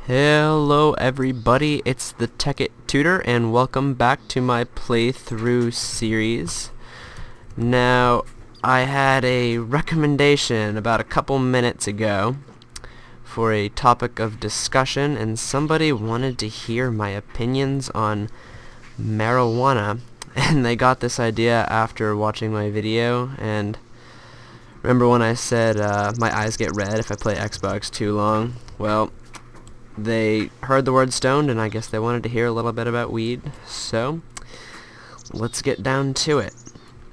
Hello everybody, it's the Tekkit Tutor and welcome back to my playthrough series. Now, I had a recommendation about a couple minutes ago for a topic of discussion, and somebody wanted to hear my opinions on marijuana, and they got this idea after watching my video. And remember when I said my eyes get red if I play Xbox too long? Well, they heard the word stoned, and I guess they wanted to hear a little bit about weed, so let's get down to it.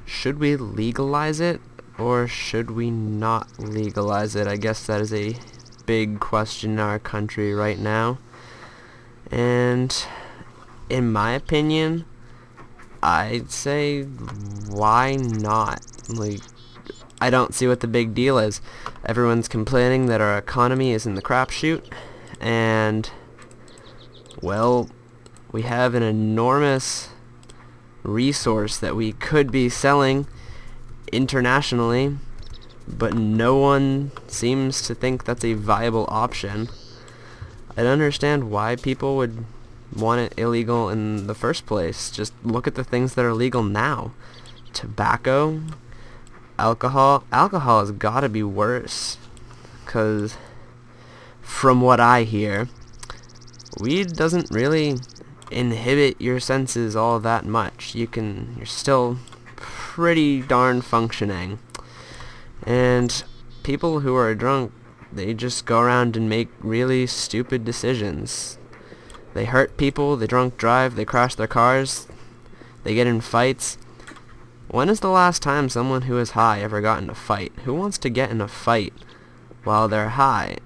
Should we legalize it, or should we not legalize it? I guess that is a big question in our country right now, and in my opinion, I'd say, why not? I don't see what the big deal is. Everyone's complaining that our economy is in the crapshoot, and, well, we have an enormous resource that we could be selling internationally, but no one seems to think that's a viable option. I don't understand why people would want it illegal in the first place. Just look at the things that are legal now. Tobacco, alcohol. Alcohol has got to be worse, because from what I hear, weed doesn't really inhibit your senses all that much. You're still pretty darn functioning. And people who are drunk, they just go around and make really stupid decisions. They hurt people, they drunk drive, they crash their cars, they get in fights. When is the last time someone who is high ever got in a fight? Who wants to get in a fight while they're high?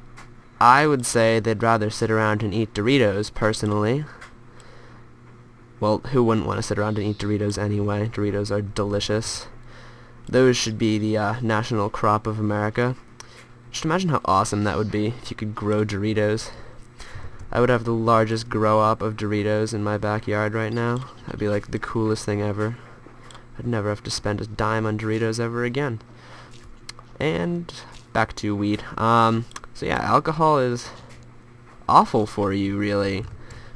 I would say they'd rather sit around and eat Doritos, personally. Well, who wouldn't want to sit around and eat Doritos anyway? Doritos are delicious. Those should be the national crop of America. Just imagine how awesome that would be if you could grow Doritos. I would have the largest grow-up of Doritos in my backyard right now. That'd be like the coolest thing ever. I'd never have to spend a dime on Doritos ever again. And back to weed. So yeah, alcohol is awful for you, really,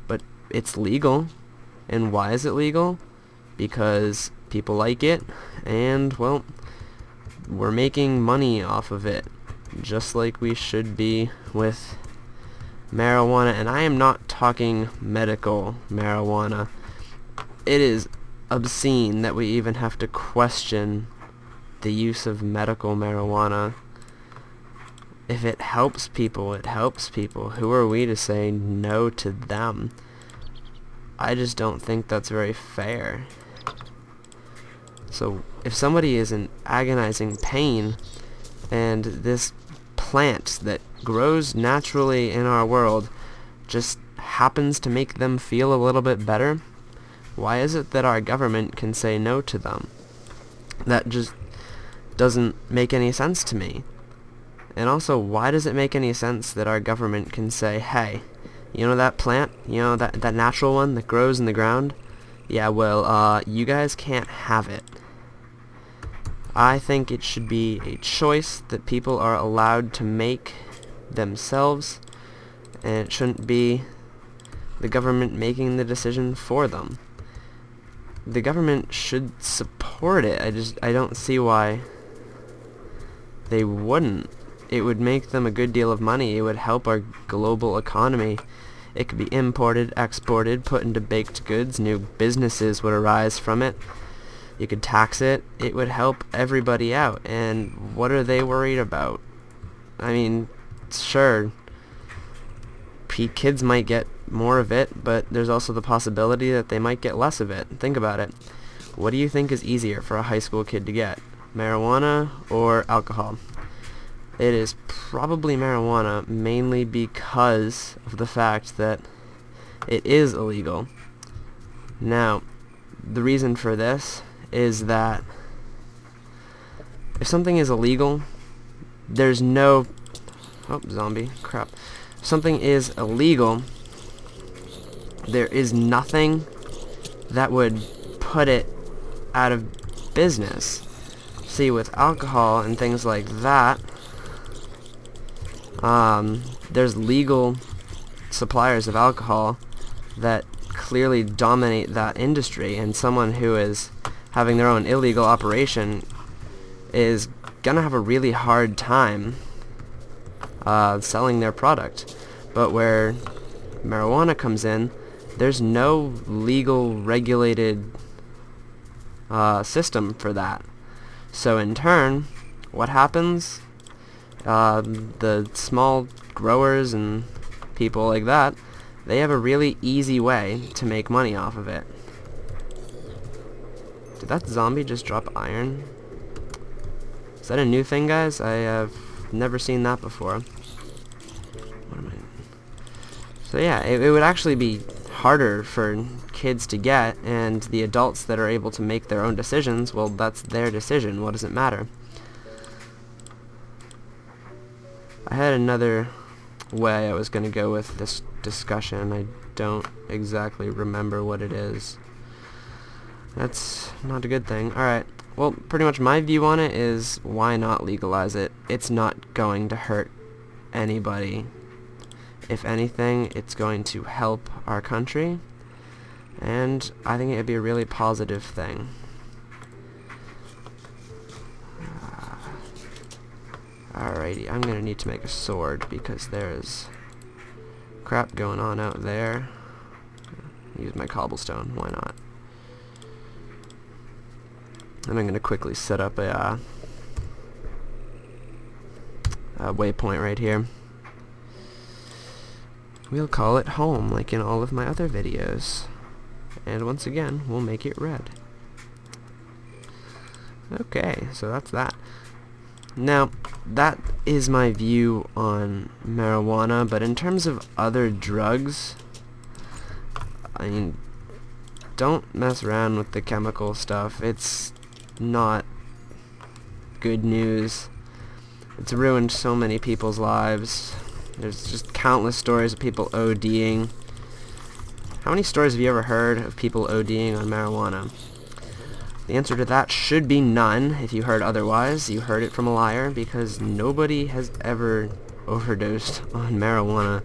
but it's legal. And why is it legal? Because people like it, and, well, we're making money off of it, just like we should be with marijuana. And I am not talking medical marijuana. It is obscene that we even have to question the use of medical marijuana. If it helps people, it helps people. Who are we to say no to them? I just don't think that's very fair. So if somebody is in agonizing pain, and this plant that grows naturally in our world just happens to make them feel a little bit better, why is it that our government can say no to them? That just doesn't make any sense to me. And also, why does it make any sense that our government can say, hey, you know that plant? You know that natural one that grows in the ground? Yeah, well, you guys can't have it. I think it should be a choice that people are allowed to make themselves, and it shouldn't be the government making the decision for them. The government should support it. I don't see why they wouldn't. It would make them a good deal of money. It would help our global economy. It could be imported, exported, put into baked goods. New businesses would arise from it. You could tax it. It would help everybody out. And what are they worried about? I mean, sure, kids might get more of it, but there's also the possibility that they might get less of it. Think about it. What do you think is easier for a high school kid to get? Marijuana or alcohol? It is probably marijuana, mainly because of the fact that it is illegal. Now, the reason for this is that if something is illegal, there's no... Oh, zombie. Crap. If something is illegal, there is nothing that would put it out of business. See, with alcohol and things like that, there's legal suppliers of alcohol that clearly dominate that industry, and someone who is having their own illegal operation is gonna have a really hard time selling their product. But where marijuana comes in, there's no legal regulated system for that. So in turn, what happens? The small growers and people like that, they have a really easy way to make money off of it. Did that zombie just drop iron? Is that a new thing, guys? I have never seen that before. What am I... So yeah, it would actually be harder for kids to get, and the adults that are able to make their own decisions, well, that's their decision. What does it matter? I had another way I was going to go with this discussion. I don't exactly remember what it is. That's not a good thing. Alright, well, pretty much my view on it is, why not legalize it? It's not going to hurt anybody. If anything, it's going to help our country, and I think it would be a really positive thing. Alrighty, I'm gonna need to make a sword because there's crap going on out there. Use my cobblestone, why not? And I'm gonna quickly set up a waypoint right here. We'll call it home, like in all of my other videos. And once again, we'll make it red. Okay, so that's that. Now, that is my view on marijuana, but in terms of other drugs, I mean, don't mess around with the chemical stuff. It's not good news. It's ruined so many people's lives. There's just countless stories of people ODing. How many stories have you ever heard of people ODing on marijuana? The answer to that should be none. If you heard otherwise, you heard it from a liar, because nobody has ever overdosed on marijuana.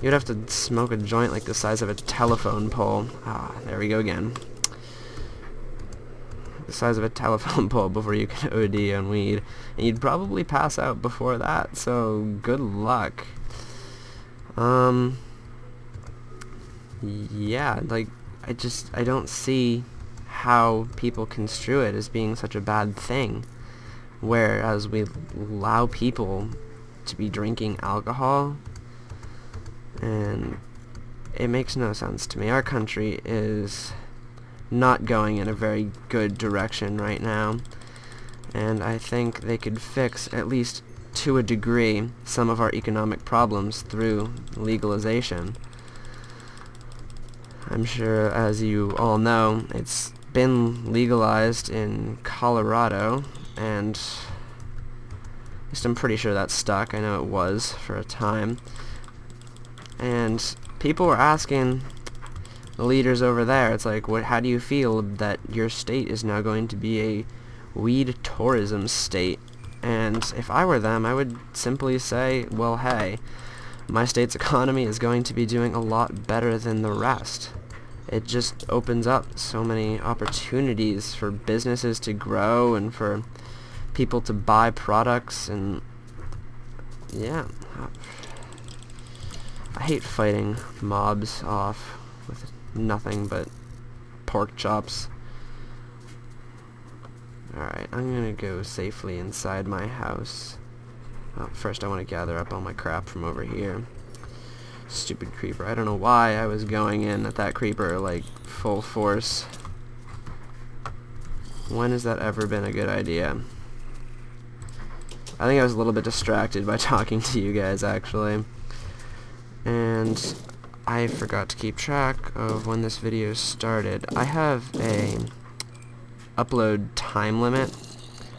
You'd have to smoke a joint like the size of a telephone pole. Ah, there we go again. The size of a telephone pole before you can OD on weed. And you'd probably pass out before that, so good luck. Yeah, like, I don't see how people construe it as being such a bad thing, whereas we allow people to be drinking alcohol, and it makes no sense to me. Our country is not going in a very good direction right now, and I think they could fix, at least to a degree, some of our economic problems through legalization. I'm sure, as you all know, it's been legalized in Colorado, and at least I'm pretty sure that's stuck. I know it was for a time. And people were asking the leaders over there, it's like, how do you feel that your state is now going to be a weed tourism state? And if I were them, I would simply say, well, hey, my state's economy is going to be doing a lot better than the rest. It just opens up so many opportunities for businesses to grow and for people to buy products, and yeah. I hate fighting mobs off with nothing but pork chops. Alright, I'm gonna go safely inside my house. First I want to gather up all my crap from over here. Stupid creeper. I don't know why I was going in at that creeper like full force. When has that ever been a good idea? I think I was a little bit distracted by talking to you guys, actually. And I forgot to keep track of when this video started. I have a upload time limit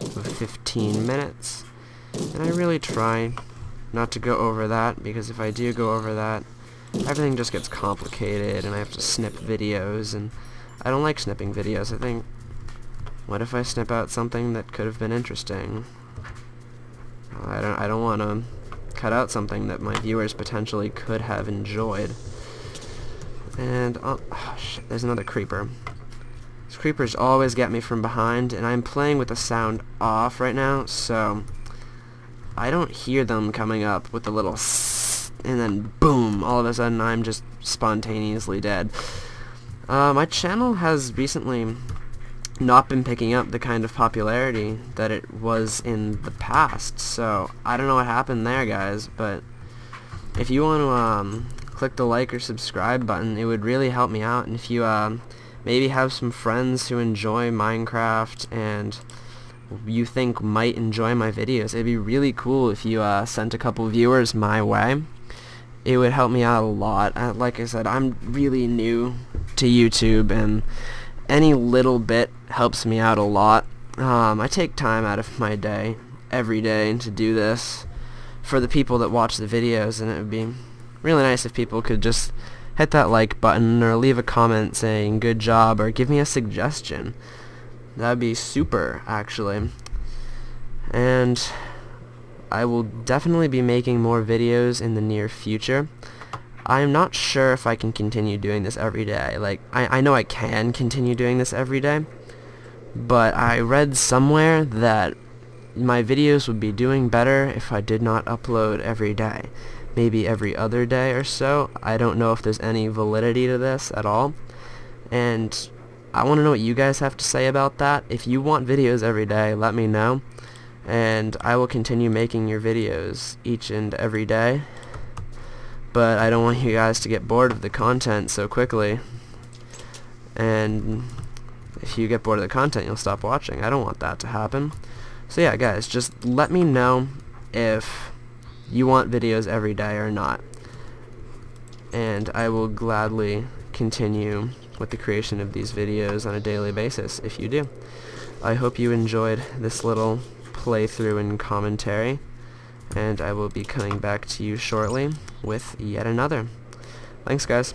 of 15 minutes, and I really try not to go over that, because if I do go over that, everything just gets complicated and I have to snip videos, and I don't like snipping videos. I think, what if I snip out something that could have been interesting? I don't want to cut out something that my viewers potentially could have enjoyed. And, oh shit, there's another creeper. These creepers always get me from behind, and I'm playing with the sound off right now, so I don't hear them coming up with the little sss, and then boom, all of a sudden I'm just spontaneously dead. My channel has recently not been picking up the kind of popularity that it was in the past, so I don't know what happened there, guys, but if you want to click the like or subscribe button, it would really help me out. And if you maybe have some friends who enjoy Minecraft and you think might enjoy my videos, it'd be really cool if you sent a couple viewers my way. It would help me out a lot. Like I said, I'm really new to YouTube, and any little bit helps me out a lot. I take time out of my day every day to do this for the people that watch the videos, and it would be really nice if people could just hit that like button or leave a comment saying good job or give me a suggestion. That would be super, actually. And I will definitely be making more videos in the near future. I'm not sure if I can continue doing this every day. Like, I know I can continue doing this every day, but I read somewhere that my videos would be doing better if I did not upload every day. Maybe every other day or so. I don't know if there's any validity to this at all, and I want to know what you guys have to say about that. If you want videos every day, let me know, and I will continue making your videos each and every day. But I don't want you guys to get bored of the content so quickly, and if you get bored of the content, you'll stop watching. I don't want that to happen. So yeah, guys, just let me know if you want videos every day or not, and I will gladly continue with the creation of these videos on a daily basis if you do. I hope you enjoyed this little playthrough and commentary, and I will be coming back to you shortly with yet another. Thanks, guys.